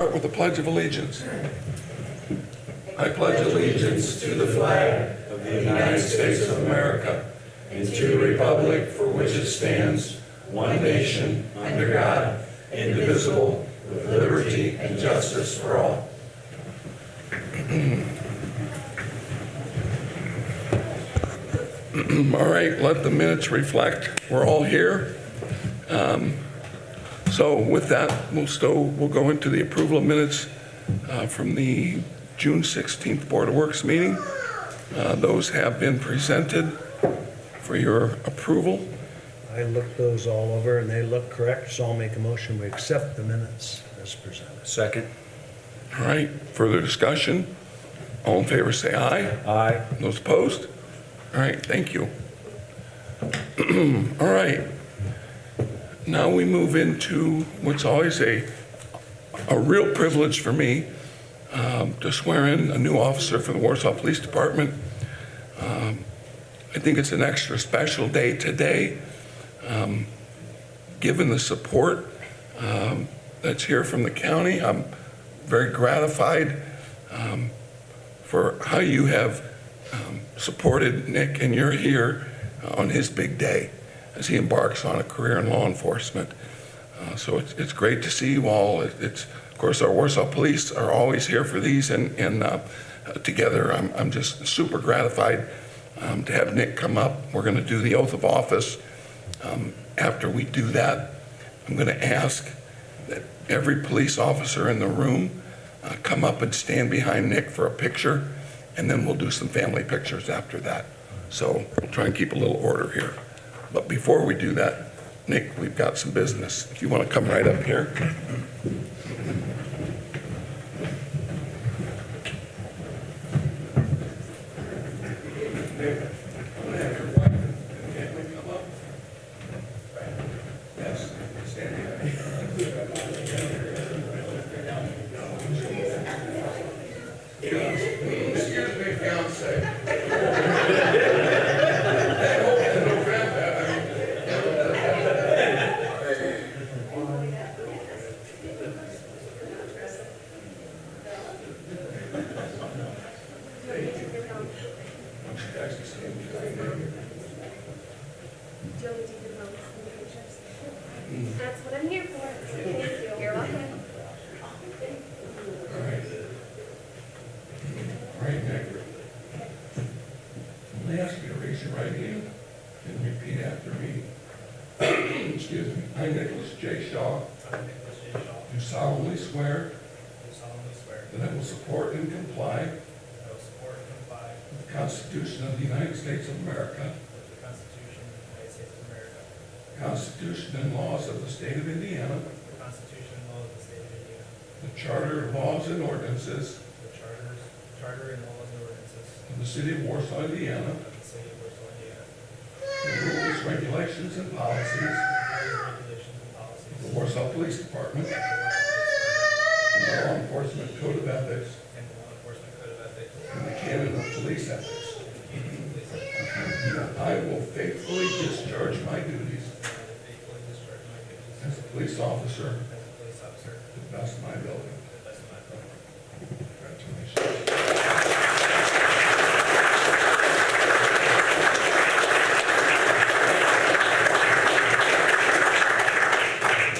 Start with the Pledge of Allegiance. I pledge allegiance to the flag of the United States of America and to the republic for which it stands, one nation, under God, indivisible, with liberty and justice for all. All right, let the minutes reflect. We're all here. So with that, we'll go into the approval of minutes from the June 16th Board of Works meeting. Those have been presented for your approval. I looked those all over and they look correct, so I'll make a motion we accept the minutes as presented. Second. All right, further discussion? All in favor say aye. Aye. Those opposed? All right, thank you. All right. Now we move into what's always a real privilege for me, to swear in a new officer for the Warsaw Police Department. I think it's an extra special day today, given the support that's here from the county. I'm very gratified for how you have supported Nick, and you're here on his big day as he embarks on a career in law enforcement. So it's great to see you all. Of course, our Warsaw Police are always here for these, and together I'm just super gratified to have Nick come up. We're going to do the oath of office. After we do that, I'm going to ask that every police officer in the room come up and stand behind Nick for a picture, and then we'll do some family pictures after that. So we'll try and keep a little order here. But before we do that, Nick, we've got some business. If you want to come right up here. That's what I'm here for. Thank you. You're welcome. All right, Nick. I'm going to ask you to raise your right hand and repeat after me. Excuse me. I, Nicholas J. Shaw, do solemnly swear that I will support and comply with the Constitution of the United States of America, the Constitution and laws of the State of Indiana, the Charter, laws, and ordinances of the City of Warsaw, Indiana, the rules, regulations, and policies of the Warsaw Police Department, and the Law Enforcement Code of Ethics, and the Canon of Police Ethics. I will faithfully discharge my duties as a police officer to the best of my ability. Congratulations.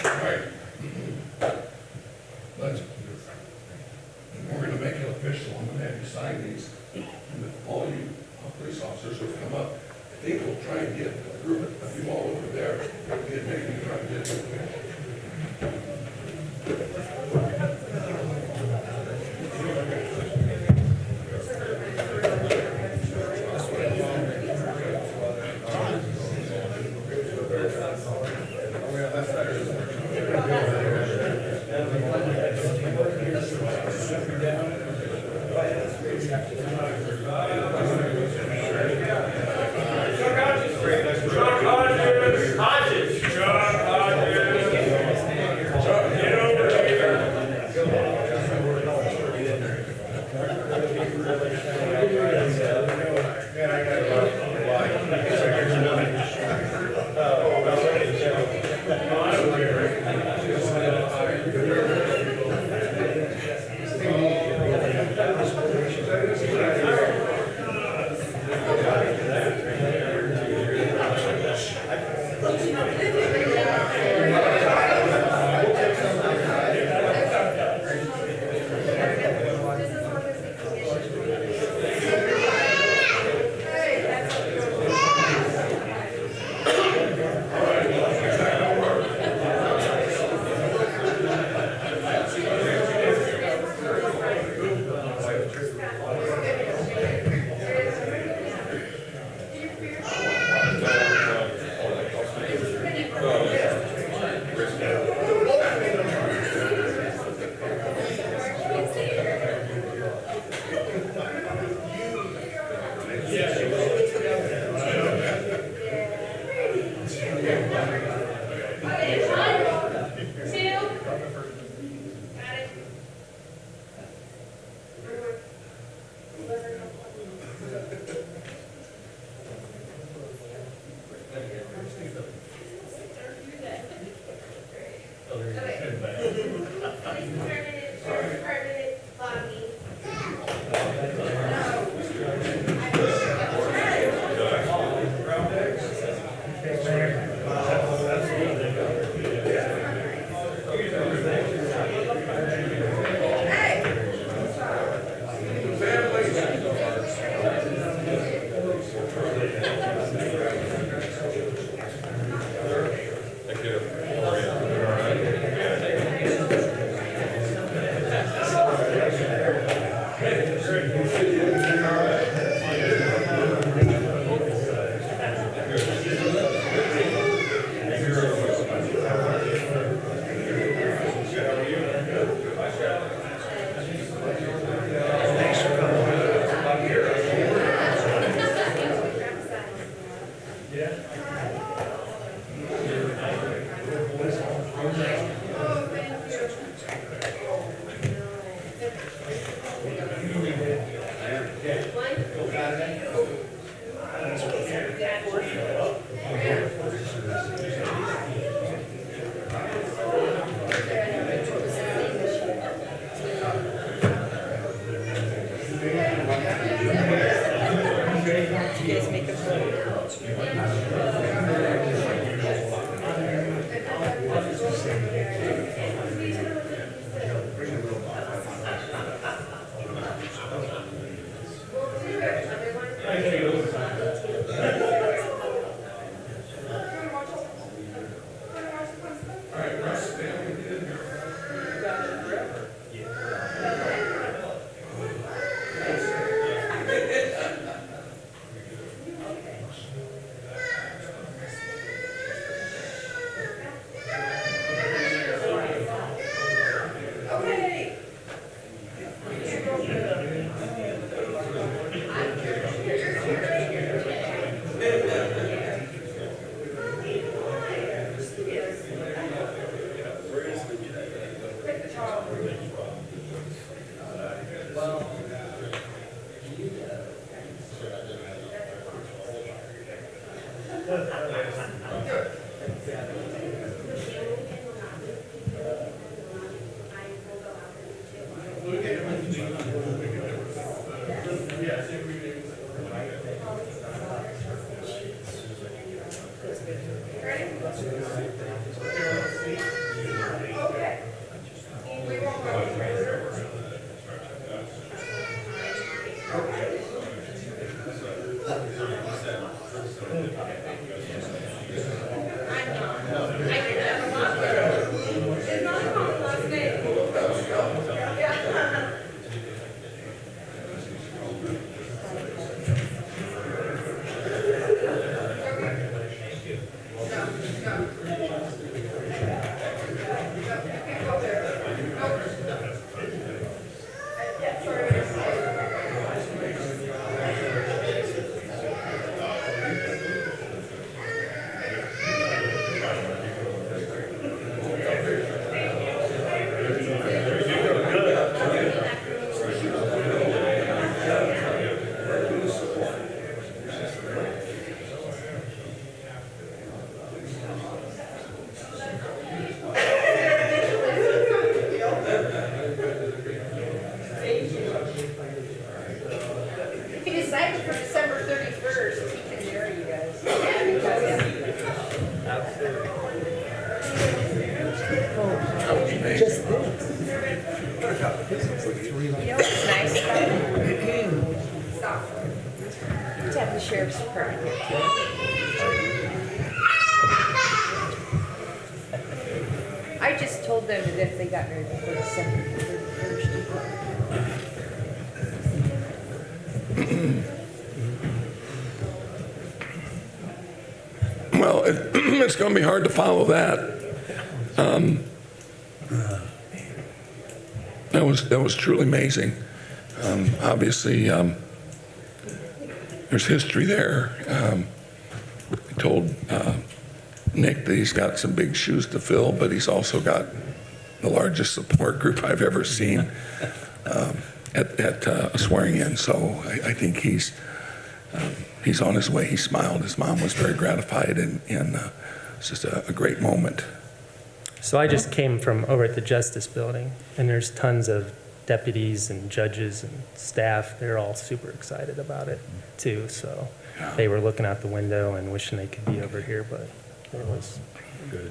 All right. We're going to make it official. I'm going to have you sign these. And if all you police officers will come up, I think we'll try and get a group of you all over there. Maybe try to get it. He decided for December 31st, he can marry you guys. Just this. You know what's nice about it? To have the sheriff's department here too. I just told them that if they got married before December 31st, Well, it's going to be hard to follow that. That was truly amazing. Obviously, there's history there. I told Nick that he's got some big shoes to fill, but he's also got the largest support group I've ever seen at a swearing in. So I think he's on his way. He smiled. His mom was very gratified, and it's just a great moment. So I just came from over at the Justice Building, and there's tons of deputies and judges and staff. They're all super excited about it too. So they were looking out the window and wishing they could be over here, but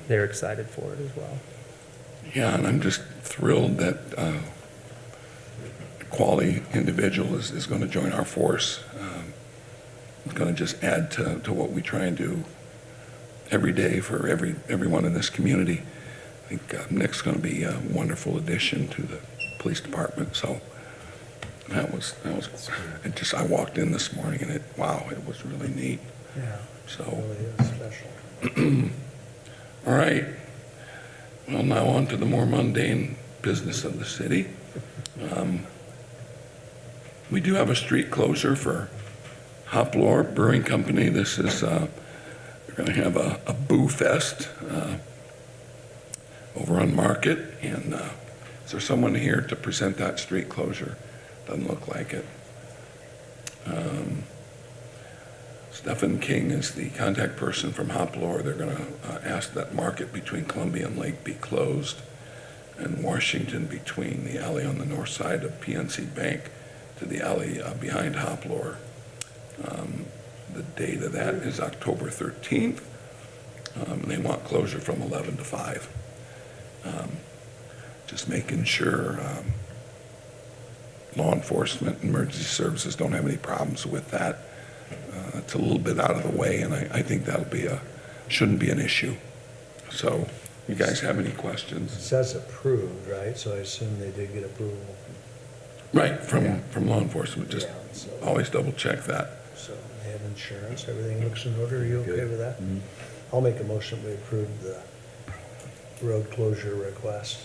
they're excited for it as well. Yeah, and I'm just thrilled that a quality individual is going to join our force. It's going to just add to what we try and do every day for everyone in this community. I think Nick's going to be a wonderful addition to the police department. So that was it. Just I walked in this morning and it was really neat. Yeah, So it really is special. all right. Well, now on to the more mundane business of the city. We do have a street closure for Hoplore Brewing Company. This is, they're going to have a Boo Fest over on Market. And is there someone here to present that street closure? Doesn't look like it. Stephen King is the contact person from Hoplore. They're going to ask that Market between Columbia and Lake be closed, and Washington between the alley on the north side of PNC Bank to the alley behind Hoplore. The date of that is October 13th. They want closure from 11 to 5. Just making sure law enforcement and emergency services don't have any problems with that. It's a little bit out of the way, and I think that'll shouldn't be an issue. So, you guys have any It questions? says approved, right? So I assume they did get approval. Right, from law enforcement. Just Yeah, so- always double check that. So they have insurance, everything looks in order. Are you okay with that? I'll make a motion, we approve the road closure request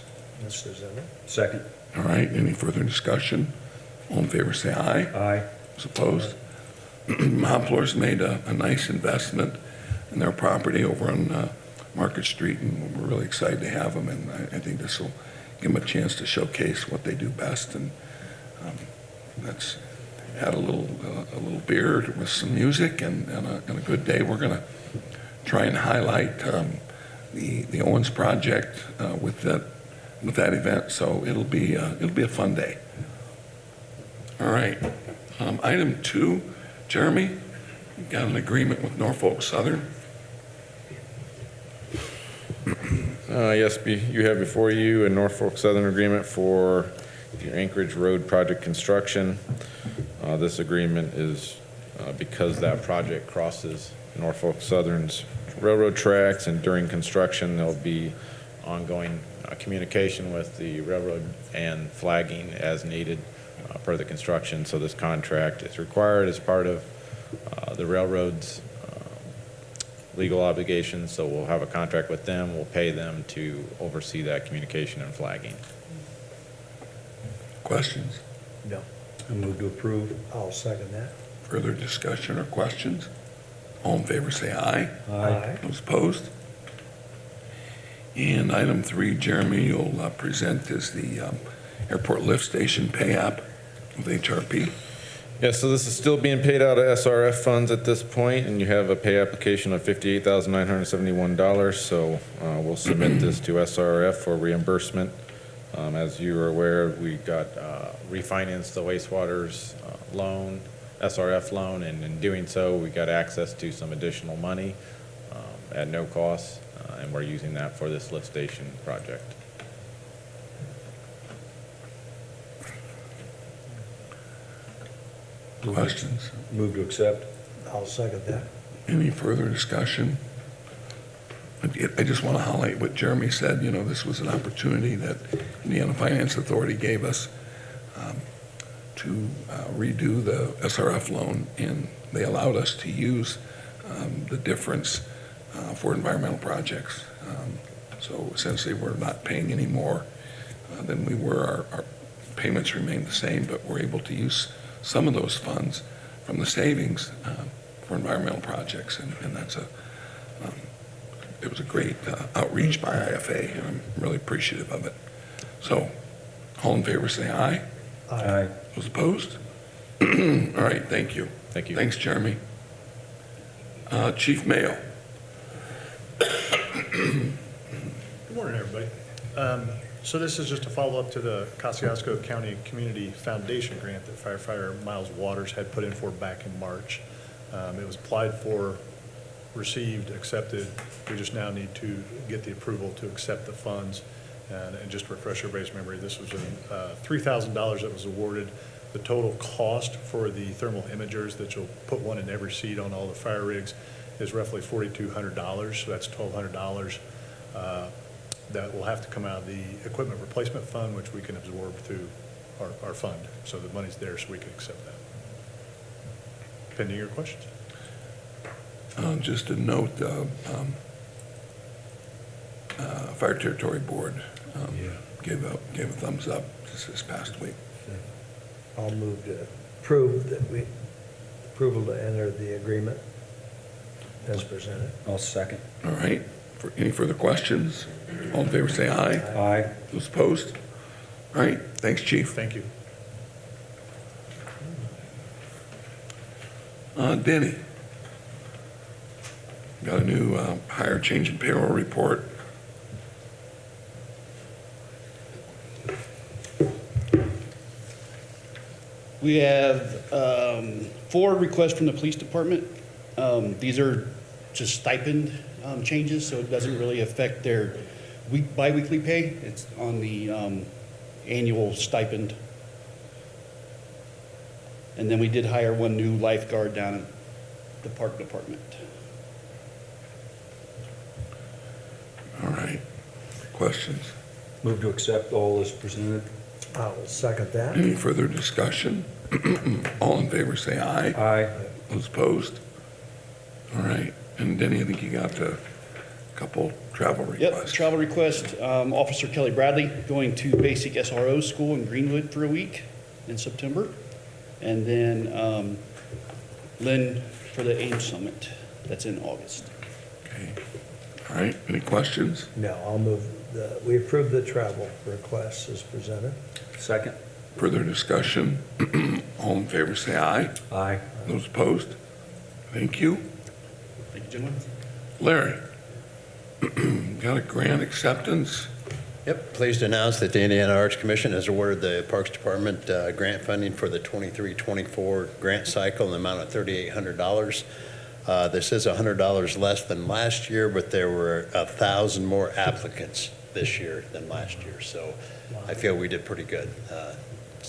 as presented. Second. All right, any further discussion? All in favor, say aye. Aye. Those opposed? Hoplore's made a nice investment in their property over on Market Street, and we're really excited to have them, and I think this will give them a chance to showcase what they do best, and that's had a little beer with some music and a good day. We're going to try and highlight the Owens project with that event. So it'll be a fun day. All right. Item 2, Jeremy, you got an agreement with Norfolk Southern. Yes, you have before you a Norfolk Southern agreement for your Anchorage Road project construction. This agreement is because that project crosses Norfolk Southern's railroad tracks, and during construction, there'll be ongoing communication with the railroad and flagging as needed per the construction. So this contract is required as part of the railroad's legal obligations. So we'll have a contract with them. We'll pay them to oversee that communication and flagging. Questions? No. I move to approve. I'll second that. Further discussion or questions? All in favor, say aye. Aye. Those opposed? And item 3, Jeremy, you'll present is the airport lift station pay app with HRP. Yeah, so this is still being paid out of SRF funds at this point, and you have a pay application of $58,971. So we'll submit this to SRF for reimbursement. As you are aware, we got refinanced the wastewater's loan, SRF loan, and in doing so, we got access to some additional money at no cost, and we're using that for this lift station project. Questions? Move to accept. I'll second that. Any further discussion? I just want to highlight what Jeremy said. You know, this was an opportunity that Indiana Finance Authority gave us to redo the SRF loan, and they allowed us to use the difference for environmental projects. So essentially, we're not paying any more than we were. Our payments remain the same, but we're able to use some of those funds from the savings for environmental projects, and that's it was a great outreach by IFA, and I'm really appreciative of it. So, all in favor, say aye. Aye. Those opposed? All right, thank you. Thank you. Thanks, Jeremy. Chief Mayo. Good morning, everybody. So this is just a follow-up to the Kosciuszko County Community Foundation grant that firefighter Miles Waters had put in for back in March. It was applied for, received, accepted. We just now need to get the approval to accept the funds. And just to refresh everybody's memory, this was $3,000 that was awarded. The total cost for the thermal imagers that you'll put one in every seat on all the fire rigs is roughly $4,200, so that's $1,200. That will have to come out of the equipment replacement fund, which we can absorb through our fund. So the money's there, so we can accept that. Pending your questions. Just a note, Fire Territory Board gave a thumbs up just this past week. I'll move to approve approval to enter the agreement as presented. I'll second. All right, any further questions? All in favor, say aye. Aye. Those opposed? All right, thanks, Chief. Thank you. Denny, got a new hire change in payroll report. We have 4 requests from the police department. These are just stipend changes, so it doesn't really affect their biweekly pay. It's on the annual stipend. And then we did hire 1 new lifeguard down at the park department. All right, questions? Move to accept all as presented. I'll second that. Any further discussion? All in favor, say aye. Aye. Those opposed? All right, and Denny, I think you got a couple travel Yep, requests. travel request, Officer Kelly Bradley going to basic SRO school in Greenwood for a week in September. And then Lynn for the AIM Summit, that's in August. Okay. All right, any questions? No, I'll move we approve the travel requests as presented. Second. Further discussion? All in favor, say aye. Aye. Those opposed? Thank you. Thank you, gentlemen. Larry, got a grant acceptance? Yep, pleased to announce that the Indiana Arts Commission has awarded the Parks Department grant funding for the 23-24 grant cycle in the amount of $3,800. This is $100 less than last year, but there were 1,000 more applicants this year than last year. So I feel we did pretty good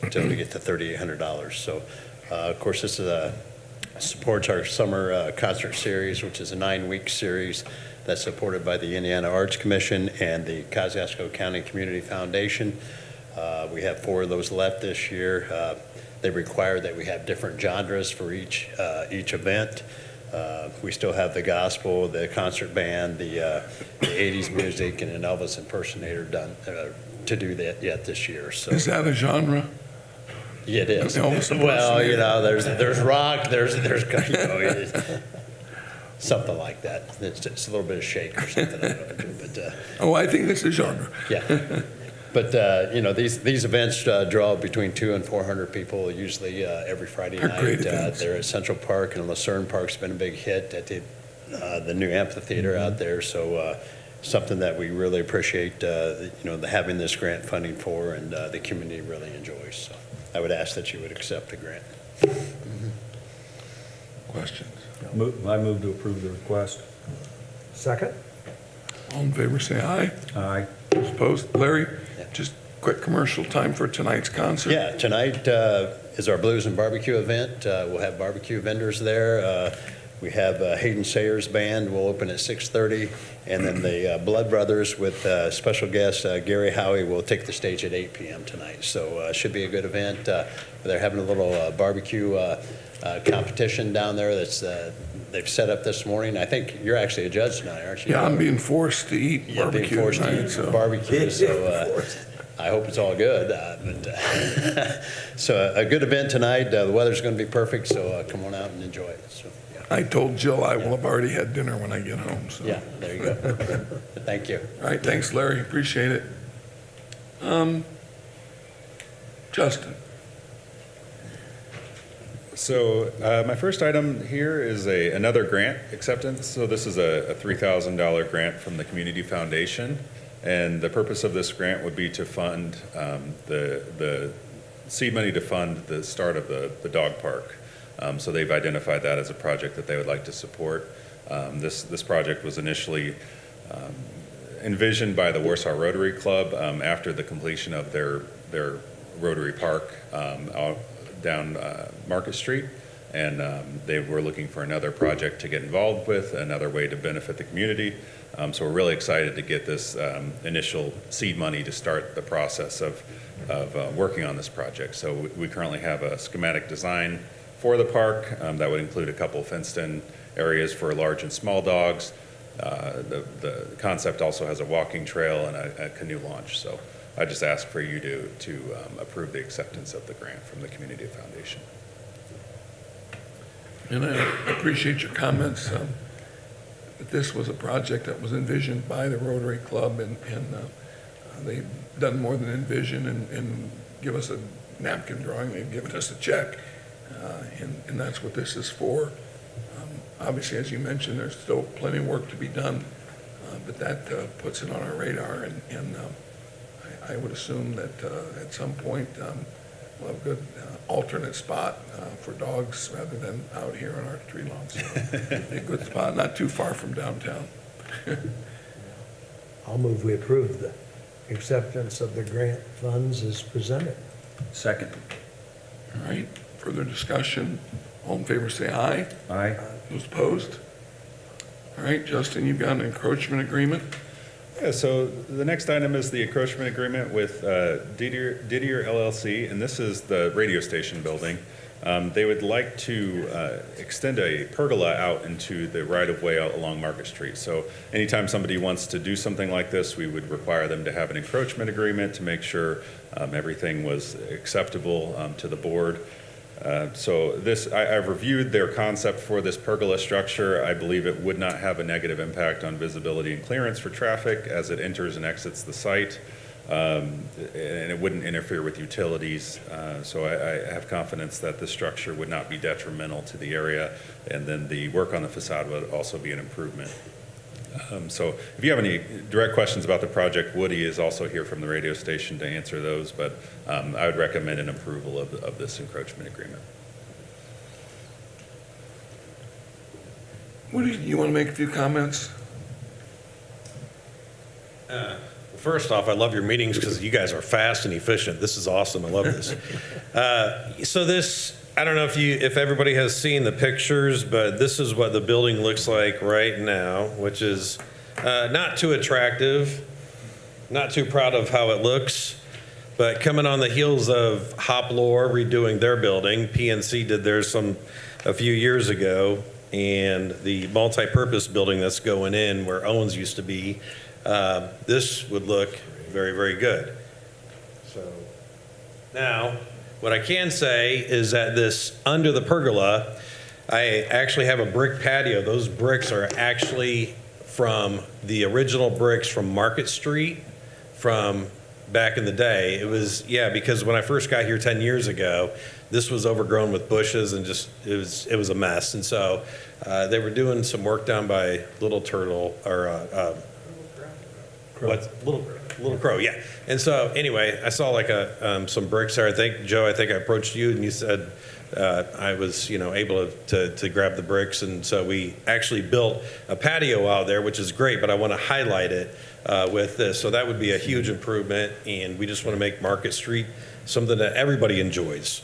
until we get to $3,800. So, of course, this supports our summer concert series, which is a 9-week series that's supported by the Indiana Arts Commission and the Kosciuszko County Community Foundation. We have 4 of those left this year. They require that we have different genres for each event. We still have the gospel, the concert band, the 80s music, and an Elvis impersonator done to do that yet this year. So Is that a genre? yeah, it is. Elvis Well, you impersonator. know, there's rock, there's something like that. It's a little bit of shake or something. I don't know, but Oh, I think it's a genre. yeah. But, you know, these events draw between 200 and 400 people, usually every Friday They're night. great events. They're at Central Park, and Lucerne Park's been a big hit at the new amphitheater out there. So something that we really appreciate, you know, having this grant funding for, and the community really enjoys. So I would ask that you would accept the grant. Questions? I move to approve the request. Second? All in favor, say aye. Aye. Those opposed? Larry, just quick commercial time for tonight's concert. Yeah, tonight is our Blues and Barbecue event. We'll have barbecue vendors there. We have Hayden Sayers Band will open at 6:30, and then the Blood Brothers with special guest Gary Howie will take the stage at 8 p.m. tonight. So it should be a good event. They're having a little barbecue competition down there that's they've set up this morning. I think you're actually a judge tonight, aren't you? Yeah, I'm being forced to eat Yeah, being barbecue forced to tonight, eat so. barbecue, so I hope it's all good. So a good event tonight. The weather's going to be perfect, so come on out and enjoy it. So, yeah. I told Jill I will have already had dinner when I get home, so. Yeah, there you go. Thank you. All right, thanks, Larry, appreciate it. Justin, So my first item here is another grant acceptance. So this is a $3,000 grant from the Community Foundation. And the purpose of this grant would be to fund the seed money to fund the start of the dog park. So they've identified that as a project that they would like to support. This project was initially envisioned by the Warsaw Rotary Club after the completion of their Rotary Park out down Market Street, and they were looking for another project to get involved with, another way to benefit the community. So we're really excited to get this initial seed money to start the process of working on this project. So we currently have a schematic design for the park that would include a couple fenced-in areas for large and small dogs. The concept also has a walking trail and a canoe launch. So I just ask for you to approve the acceptance of the grant from the Community Foundation. and I appreciate your comments. That this was a project that was envisioned by the Rotary Club, and they've done more than envision and give us a napkin drawing. They've given us a check, and that's what this is for. Obviously, as you mentioned, there's still plenty of work to be done, but that puts it on our radar, and I would assume that at some point we'll have a good alternate spot for dogs rather than out here on our tree lawn. So a good spot, not too far from downtown. I'll move we approve the acceptance of the grant funds as presented. Second. All right, further discussion? All in favor, say aye. Aye. Those opposed? All right, Justin, you've got an encroachment agreement? Yeah, so the next item is the encroachment agreement with Didier LLC, and this is the radio station building. They would like to extend a pergola out into the right-of-way along Market Street. So anytime somebody wants to do something like this, we would require them to have an encroachment agreement to make sure everything was acceptable to the board. So I've reviewed their concept for this pergola structure. I believe it would not have a negative impact on visibility and clearance for traffic as it enters and exits the site. and it wouldn't interfere with utilities. So I have confidence that the structure would not be detrimental to the area, and then the work on the facade would also be an improvement. So if you have any direct questions about the project, Woody is also here from the radio station to answer those, but I would recommend an approval of this encroachment agreement. Woody, you want to make a few comments? First off, I love your meetings because you guys are fast and efficient. This is awesome. I love this. So this, I don't know if everybody has seen the pictures, but this is what the building looks like right now, which is not too attractive, not too proud of how it looks, but coming on the heels of Hoplore redoing their building, PNC did theirs a few years ago, and the multi-purpose building that's going in where Owens used to be, this would look very, very good. So now, what I can say is that this, under the pergola, I actually have a brick patio. Those bricks are actually from the original bricks from Market Street from back in the day. It was, because when I first got here 10 years ago, this was overgrown with bushes and just, it was a mess. And so they were doing some work down by Little Turtle, or Little Crow, yeah. And so anyway, I saw like some bricks there. Joe, I think I approached you and you said I was, able to grab the bricks. And so we actually built a patio out there, which is great, but I want to highlight it with this. So that would be a huge improvement. And we just want to make Market Street something that everybody enjoys.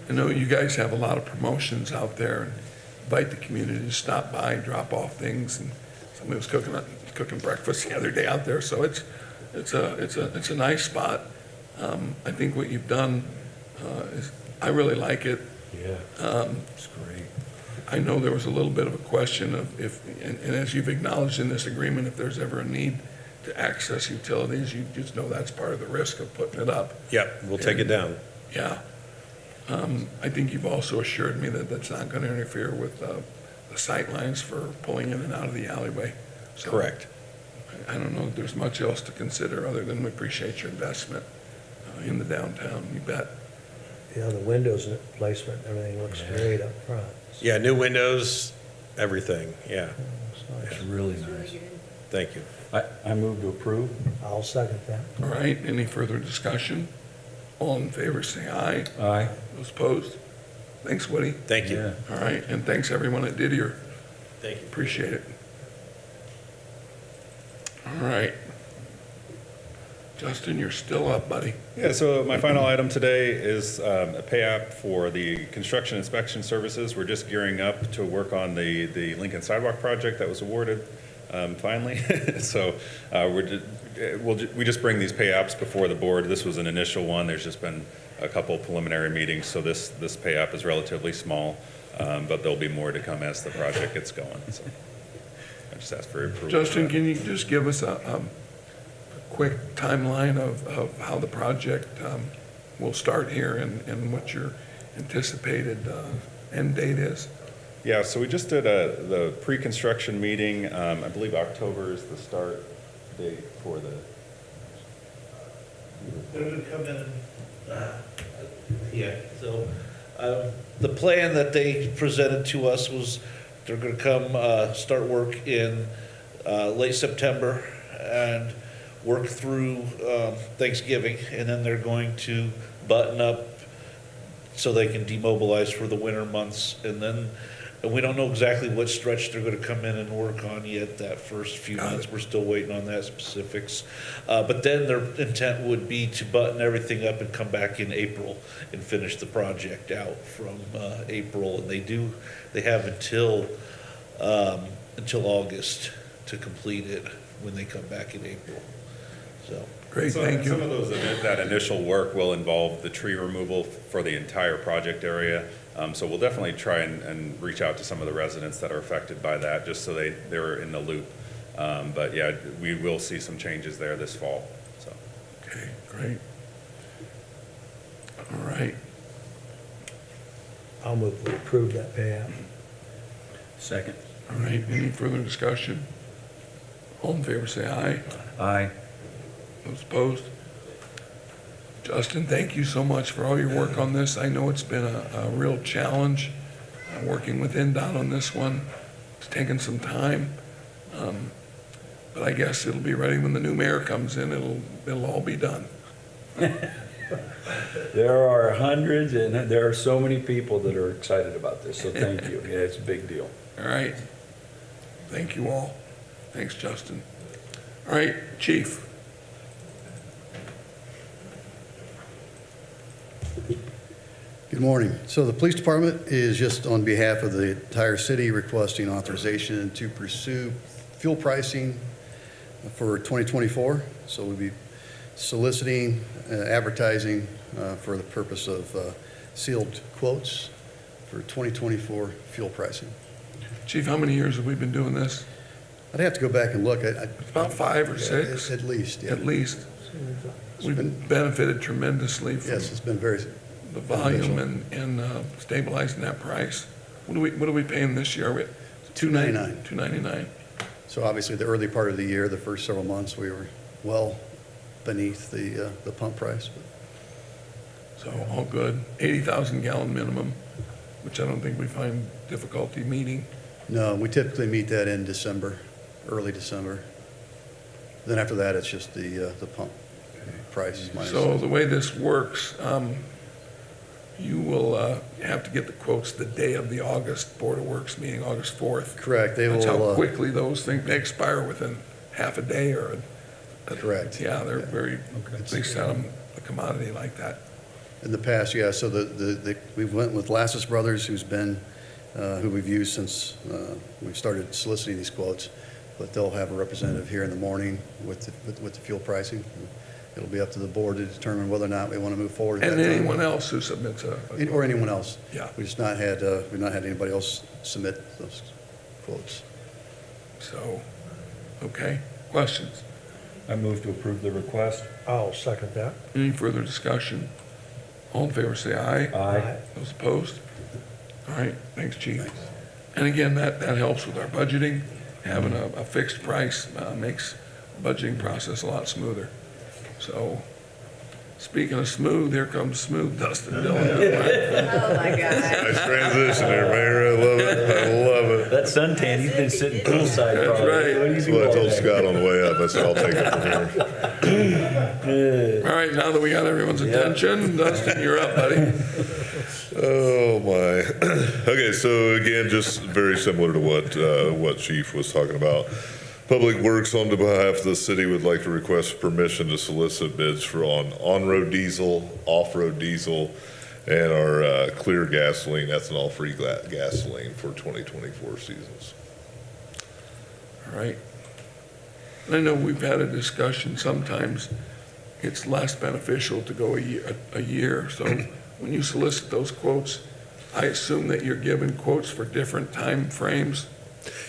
I know you guys have a lot of promotions out there and invite the community to stop by and drop off things. And somebody was cooking breakfast the other day out there, so it's a nice spot. I think what you've done is, I really like it. Yeah, it's great. I know there was a little bit of a question of and as you've acknowledged in this agreement, if there's ever a need to access utilities, you just know that's part of the risk of putting it up. Yep, we'll take it down. Yeah. I think you've also assured me that that's not going to interfere with the sight lines for pulling in and out of the alleyway. So Correct. I don't know if there's much else to consider other than we appreciate your investment in the downtown. You bet. Yeah, the windows and placement, everything looks great up front. Yeah, new windows, everything, yeah. It's really nice. Thank you. I move to approve. I'll second that. All right, any further discussion? All in favor, say aye. Aye. Those opposed? Thanks, Woody. Thank you. Yeah. All right, and thanks everyone at Didier. Thank you. Appreciate it. All right. Justin, you're still up, buddy. Yeah, so my final item today is a pay app for the construction inspection services. We're just gearing up to work on the Lincoln Sidewalk project that was awarded finally. So we just bring these pay apps before the board. This was an initial one. There's just been a couple preliminary meetings, so this pay app is relatively small, but there'll be more to come as the project gets going. So I just ask for your approval. Justin, can you just give us a quick timeline of how the project will start here and what your anticipated end date is? Yeah, so we just did the pre-construction meeting. I believe October is the start date for the. They're gonna come in, so, the plan that they presented to us was they're gonna come, start work in, late September and work through, Thanksgiving, and then they're going to button up so they can demobilize for the winter months, and we don't know exactly what stretch they're gonna come in and work on yet, that first few months. We're still waiting on that specifics. But then their intent would be to button everything up and come back in April and finish the project out from, April. And they have until August to complete it when they come back in April, so. Great, So thank Some of you. that initial work will involve the tree removal for the entire project area. So we'll definitely try and reach out to some of the residents that are affected by that, just so they're in the loop. But yeah, we will see some changes there this fall, so. Okay, great. All right. I'll move to approve that pay app. Second. All right, any further discussion? All in favor, say aye. Aye. Those opposed? Justin, thank you so much for all your work on this. I know it's been a real challenge, working with NDOT on this one. It's taken some time. But I guess it'll be ready when the new mayor comes in. It'll all be done. There are hundreds and there are so many people that are excited about this, so thank you. Yeah, it's a big deal. All right. Thank you all. Thanks, Justin. All right, Chief. Good morning. So the police department is just on behalf of the entire city requesting authorization to pursue fuel pricing for 2024. So we'll be soliciting, advertising for the purpose of sealed quotes for 2024 fuel pricing. Chief, how many years have we been doing this? I'd have to go back and look. About 5 or 6? At least, yeah. At least. We've benefited tremendously from Yes, it's been very the volume and stabilizing that price. What are we paying this year? Are we at $2.99. $2.99. So obviously, the early part of the year, the first several months, we were well beneath the pump price. So all good. 80,000 gallon minimum, which I don't think we find difficulty meeting. No, we typically meet that in December, early December. Then after that, it's just the pump price. minus- So the way this works, you will have to get the quotes the day of the August Board of Works meeting, August 4th. Correct. They That's will. how quickly those things, they expire within half a day or. Correct. Yeah, they're very, they set them a commodity like that. In the past, yeah, so we went with Lassus Brothers, who's been, who we've used since we started soliciting these quotes, but they'll have a representative here in the morning with the fuel pricing. It'll be up to the board to determine whether or not we want to move forward at And that time. anyone else who submits Or anyone else. Yeah. We've not had anybody else submit those quotes. So, okay, questions? I move to approve the request. I'll second that. Any further discussion? All in favor, say aye. Aye. Those opposed? All right, thanks, Chief. And again, that helps with our budgeting. Having a fixed price makes the budgeting process a lot smoother. So, speaking of smooth, here comes smooth Dustin Dillon. Oh, my God. Nice transition there, Mayor. I love it. I love it. That suntan, he's been sitting poolside. That's probably. right. What do you That's do what I all told day? Scott on the way up. I said, I'll take it from here. All right, now that we got everyone's attention, Dustin, you're up, buddy. Oh, my. Okay, so again, just very similar to what Chief was talking about. Public Works, on behalf of the city, would like to request permission to solicit bids for on-road diesel, off-road diesel, and our clear gasoline, ethanol-free gasoline for 2024 seasons. All right. And I know we've had a discussion, sometimes it's less beneficial to go a year. So when you solicit those quotes, I assume that you're given quotes for different time frames.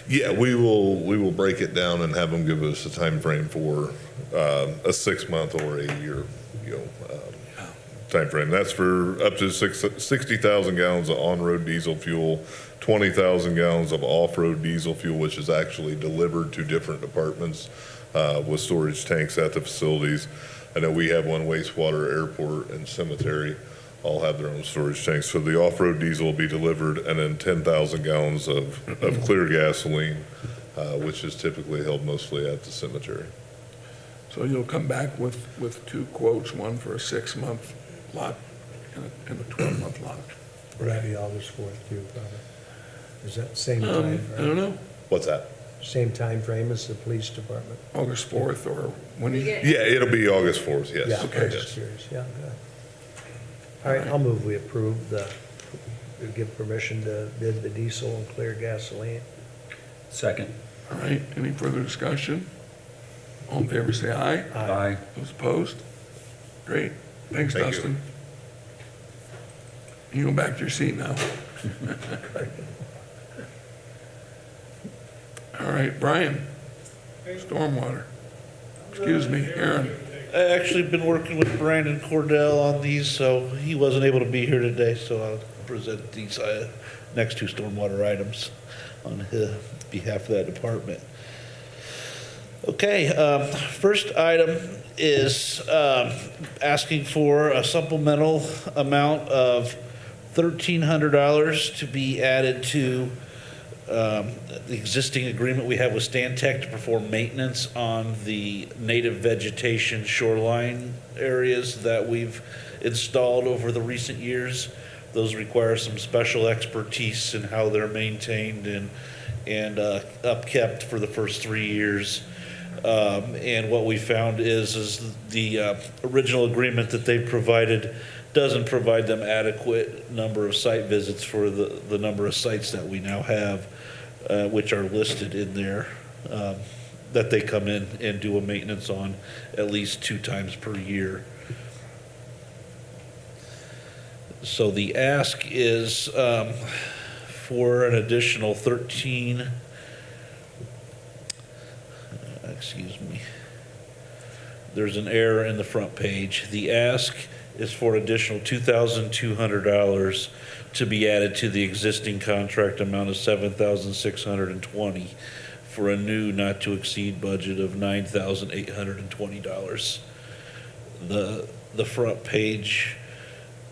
Yeah, we will break it down and have them give us a time frame for a 6 month or a year, time frame. That's for up to 60,000 gallons of on-road diesel fuel, 20,000 gallons of off-road diesel fuel, which is actually delivered to different departments with storage tanks at the facilities. I know we have one wastewater, airport, and cemetery. All have their own storage tanks. So the off-road diesel will be delivered, and then 10,000 gallons of clear gasoline, which is typically held mostly at the cemetery. So you'll come back with two quotes, one for a 6-month lot and a 12-month lot. Will that be August 4th too, probably? Is that same time? I don't know, What's that? Same time frame as the police department? August 4th or when you, Yeah, it'll be August 4th, yes. Yeah, Okay. I'm just curious, yeah, good. All right, I'll move we approve we give permission to bid the diesel and clear gasoline. Second. all right, any further discussion? All in favor, say aye. Aye. Those opposed? Great, thanks, Thank you. Dustin. You go back to your seat now. All right, Brian, stormwater. Excuse me, Aaron. I actually been working with Brandon Cordell on these, so he wasn't able to be here today, so I'll present these next two stormwater items on his behalf of that department. Okay, first item is asking for a supplemental amount of $1,300 to be added to the existing agreement we have with Stantec to perform maintenance on the native vegetation shoreline areas that we've installed over the recent years. Those require some special expertise in how they're maintained and upkept for the first 3 years. And what we found is the original agreement that they provided doesn't provide them adequate number of site visits for the number of sites that we now have, which are listed in there, that they come in and do a maintenance on at least 2 times per year. So the ask is for an additional excuse me. There's an error in the front page. The ask is for additional $2,200 to be added to the existing contract amount of $7,620 for a new not to exceed budget of $9,820. The front page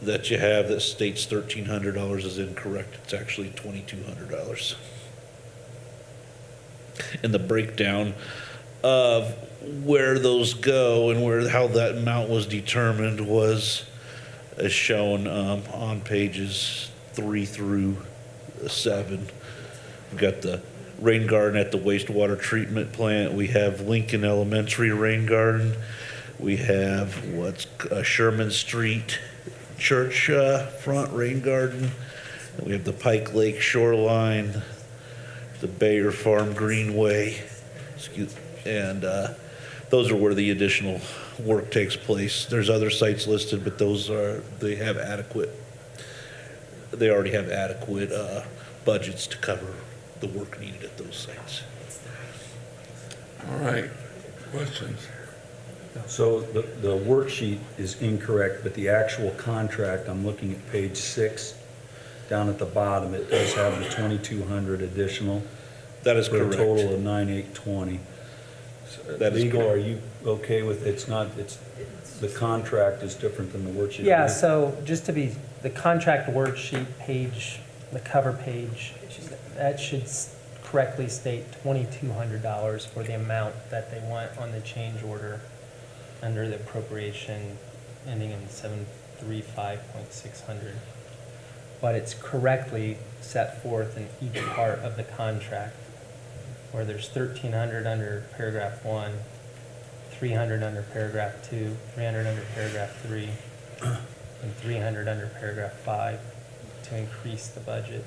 that you have that states $1,300 is incorrect. It's actually $2,200. And the breakdown of where those go and how that amount was determined was as shown on pages 3 through 7. We've got the rain garden at the wastewater treatment plant. We have Lincoln Elementary rain garden. We have Sherman Street Church front rain garden. We have the Pike Lake shoreline, the Bayer Farm Greenway, and those are where the additional work takes place. There's other sites listed, but they already have adequate budgets to cover the work needed at those sites. All right, questions? So the worksheet is incorrect, but the actual contract, I'm looking at page 6, down at the bottom, it does have the 2,200 additional. That is for correct. a total of 9,820. That is Legal, correct. are you okay with, the contract is different than the worksheet? Yeah, so just to be, the contract worksheet page, the cover page, that should correctly state $2,200 for the amount that they want on the change order under the appropriation ending in 735.600. But it's correctly set forth in each part of the contract, where there's 1,300 under paragraph 1, 300 under paragraph 2, 300 under paragraph 3, and 300 under paragraph 5 to increase the budget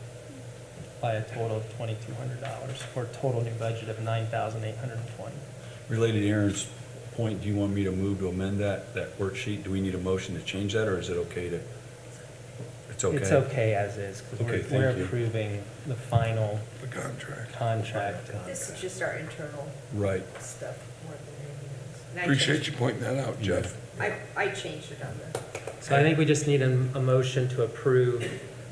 by a total of $2,200 for a total new budget of $9,820. Related to Aaron's point, do you want me to move to amend that worksheet? Do we need a motion to change that, or is it okay to? It's okay? It's okay as is, because Okay, we're thank you. approving the final The contract. contract. This is just our internal Right. stuff more than anything else. And I Appreciate changed- you pointing that out, Jeff. I changed it on the. So I think we just need a motion to approve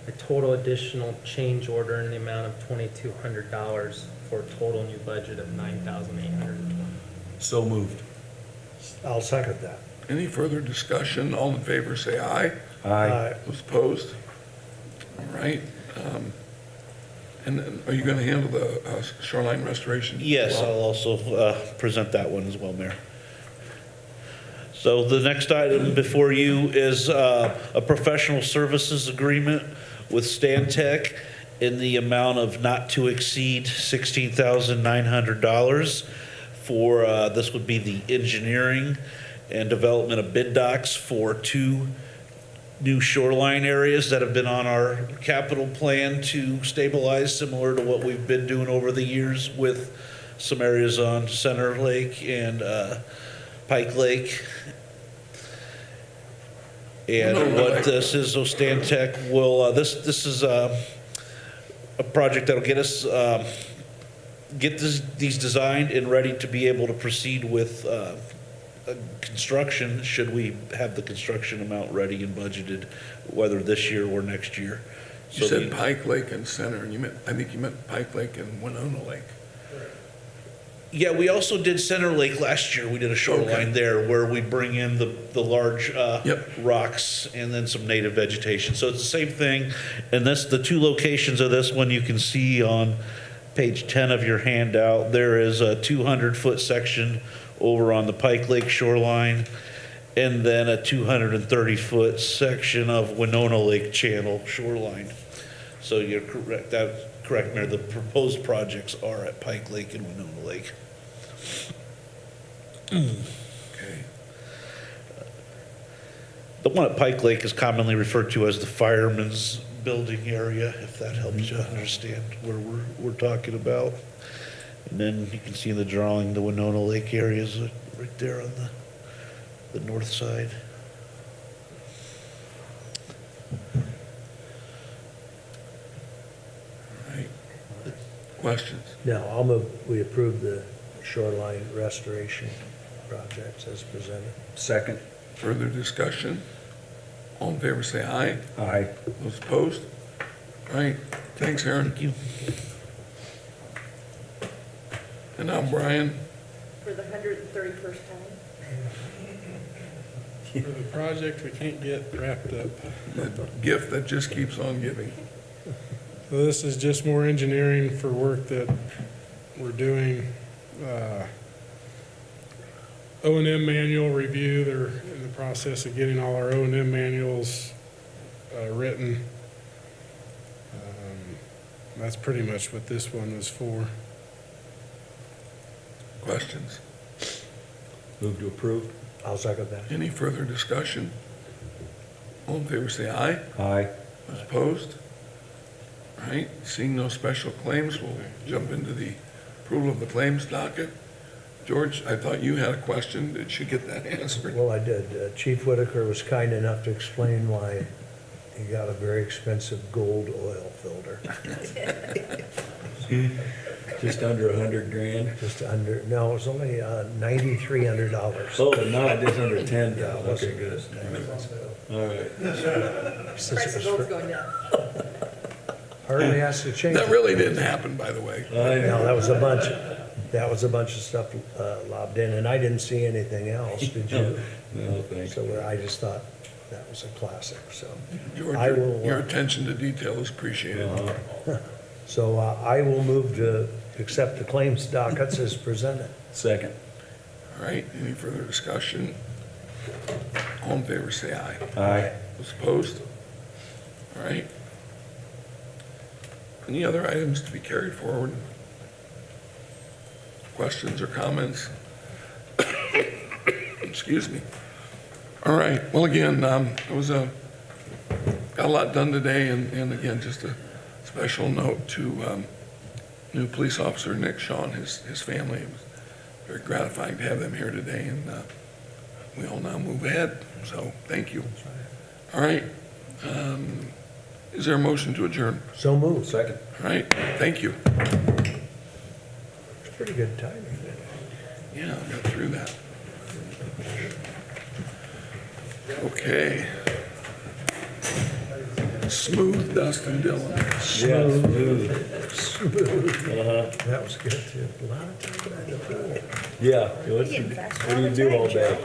a total additional change order in the amount of $2,200 for a total new budget of $9,820. So moved. I'll second that. Any further discussion? All in favor, say aye. Aye. Those opposed? All right. And then are you going to handle the shoreline restoration? Yes, as well? I'll also present that one as well, Mayor. So the next item before you is a professional services agreement with Stantec in the amount of not to exceed $16,900 for, this would be the engineering and development of bid docs for 2 new shoreline areas that have been on our capital plan to stabilize, similar to what we've been doing over the years with some areas on Center Lake and Pike Lake. And what this is, so Stantec will, this is a project that'll get us, get these designed and ready to be able to proceed with construction, should we have the construction amount ready and budgeted, whether this year or next year. You So said the- Pike Lake and Center, and I think you meant Pike Lake and Winona Lake. Yeah, we also did Center Lake last year. We did a shoreline there where we bring in the large rocks and then some native vegetation. So it's the same thing. And that's the two locations of this one you can see on page 10 of your handout. There is a 200-foot section over on the Pike Lake shoreline, and then a 230-foot section of Winona Lake Channel shoreline. So you're correct, correct, Mayor, the proposed projects are at Pike Lake and Winona Lake. Okay. The one at Pike Lake is commonly referred to as the fireman's building area, if that helps you understand where we're talking about. And then you can see in the drawing, the Winona Lake area is right there on the north side. Right. Questions? No, I'll move, we approve the shoreline restoration projects as presented. Second. Further discussion? All in favor, say aye. Aye. Those opposed? All right, thanks, Aaron. Thank you. And now Brian, For the 131st time. For the project we can't get wrapped up. the gift that just keeps on giving. So this is just more engineering for work that we're doing. O&M manual review, they're in the process of getting all our O&M manuals written. That's pretty much what this one was for. Questions? Move to approve. I'll second that. Any further discussion? All in favor, say aye. Aye. Those opposed? All right, seeing no special claims, we'll jump into the approval of the claims docket. George, I thought you had a question. Did you get that answered? Well, I did. Chief Whitaker was kind enough to explain why he got a very expensive gold oil filter. Just under 100 grand. Just under, no, it was only $9,300. Oh, not just under 10. Yeah, it wasn't- Okay, good. All right. Since Price it of was gold's for- going down. Hardly has to change. That really didn't happen, by the way. No, that was a bunch of stuff lobbed in, and I didn't see anything else, did you? No, thanks. So I just thought that was a classic, so. George, I will, your attention to detail is appreciated. So I will move to accept the claims dockets as presented. Second. All right, any further discussion? All in favor, say aye. Aye. Those opposed? All right. Any other items to be carried forward? Questions or comments? Excuse me. All right, well, again, it was got a lot done today, and again, just a special note to new police officer Nick Shaw and his family. It was very gratifying to have them here today, and we all now move ahead, so thank you. All right, is there a motion to adjourn? So moved. Second. All right, thank you. It's pretty good timing. Yeah, I got through that. Okay. Smooth, Dustin Dillon. Yeah, smooth. That was good, too. A lot of time in the pool. Yeah. What do you do all day?